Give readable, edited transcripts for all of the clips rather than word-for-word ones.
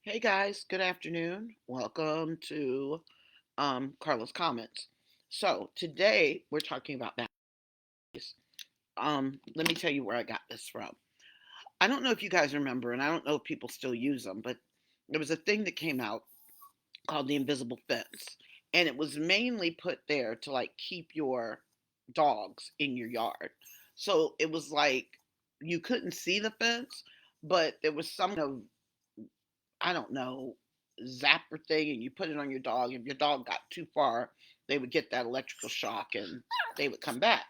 Hey guys, good afternoon. Welcome to Carla's Comments. So today we're talking about boundaries. Let me tell you where I got this from. I don't know if you guys remember, and I don't know if people still use them, but there was a thing that came out called the invisible fence, and it was mainly put there to like keep your dogs in your yard. So it was like you couldn't see the fence, but there was some of I don't know, zapper thing and you put it on your dog. If your dog got too far, they would get that electrical shock and they would come back.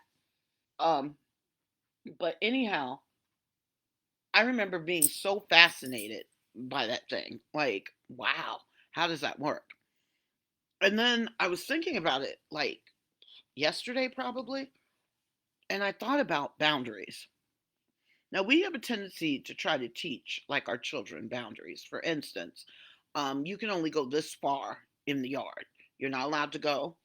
Um, but anyhow, I remember being so fascinated by that thing. Like, wow, how does that work? And then I was thinking about it like yesterday, probably, and I thought about boundaries. Now, we have a tendency to try to teach, like our children, boundaries. For instance, you can only go this far in the yard. You're not allowed to go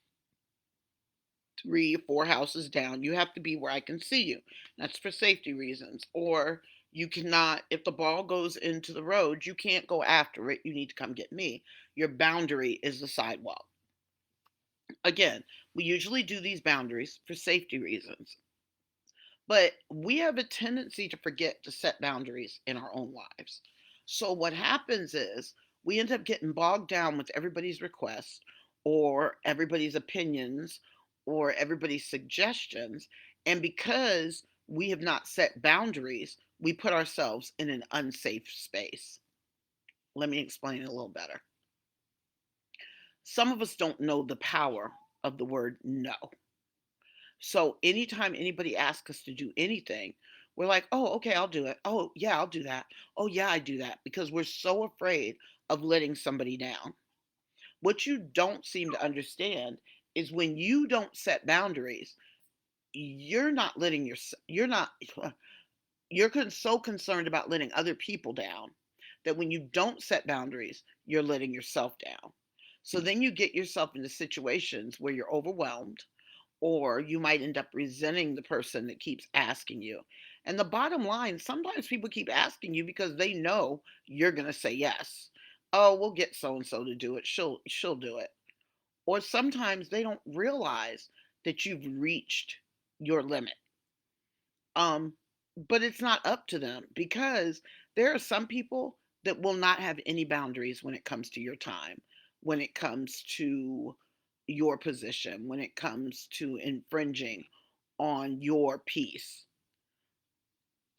3 or 4 houses down. You have to be where I can see you. That's for safety reasons. Or you cannot, if the ball goes into the road, you can't go after it. You need to come get me. Your boundary is the sidewalk. Again, we usually do these boundaries for safety reasons. But we have a tendency to forget to set boundaries in our own lives. So what happens is we end up getting bogged down with everybody's requests or everybody's opinions or everybody's suggestions. And because we have not set boundaries, we put ourselves in an unsafe space. Let me explain it a little better. Some of us don't know the power of the word no. So anytime anybody asks us to do anything, we're like, oh, okay, I'll do it. Oh, yeah, I'll do that. Oh, yeah, I do that because we're so afraid of letting somebody down. What you don't seem to understand is when you don't set boundaries, you're not letting your, you're not, so concerned about letting other people down that when you don't set boundaries, you're letting yourself down. So then you get yourself into situations where you're overwhelmed or you might end up resenting the person that keeps asking you. And the bottom line, sometimes people keep asking you because they know you're going to say yes. Oh, we'll get so and so to do it. She'll do it. Or sometimes they don't realize that you've reached your limit. Um but it's not up to them because there are some people that will not have any boundaries when it comes to your time, when it comes to your position, when it comes to infringing on your peace.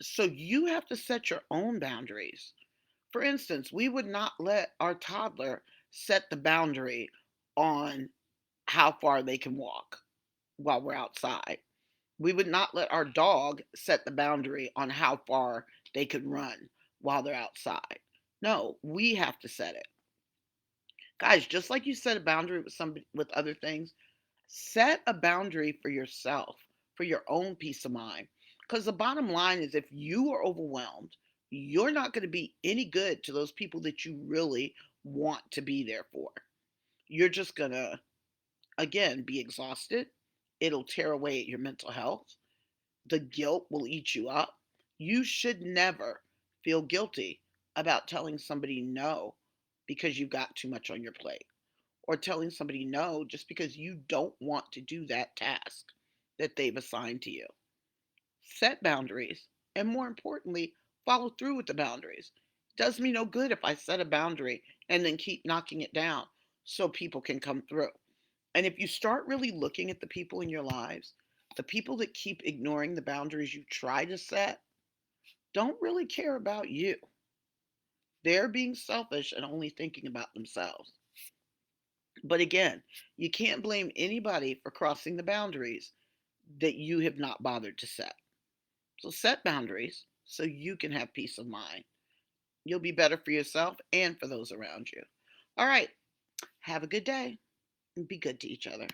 So you have to set your own boundaries. For instance, we would not let our toddler set the boundary on how far they can walk while we're outside. We would not let our dog set the boundary on how far they could run while they're outside. No, we have to set it. Guys, just like you set a boundary with somebody with other things, set a boundary for yourself, for your own peace of mind. Because the bottom line is if you are overwhelmed, you're not going to be any good to those people that you really want to be there for. You're just going to, again, be exhausted. It'll tear away at your mental health. The guilt will eat you up. You should never feel guilty about telling somebody no because you've got too much on your plate, or telling somebody no just because you don't want to do that task that they've assigned to you. Set boundaries, and more importantly, follow through with the boundaries. It does me no good if I set a boundary and then keep knocking it down so people can come through. And if you start really looking at the people in your lives, the people that keep ignoring the boundaries you try to set don't really care about you. They're being selfish and only thinking about themselves. But again, you can't blame anybody for crossing the boundaries that you have not bothered to set. So set boundaries so you can have peace of mind. You'll be better for yourself and for those around you. All right. Have a good day and be good to each other.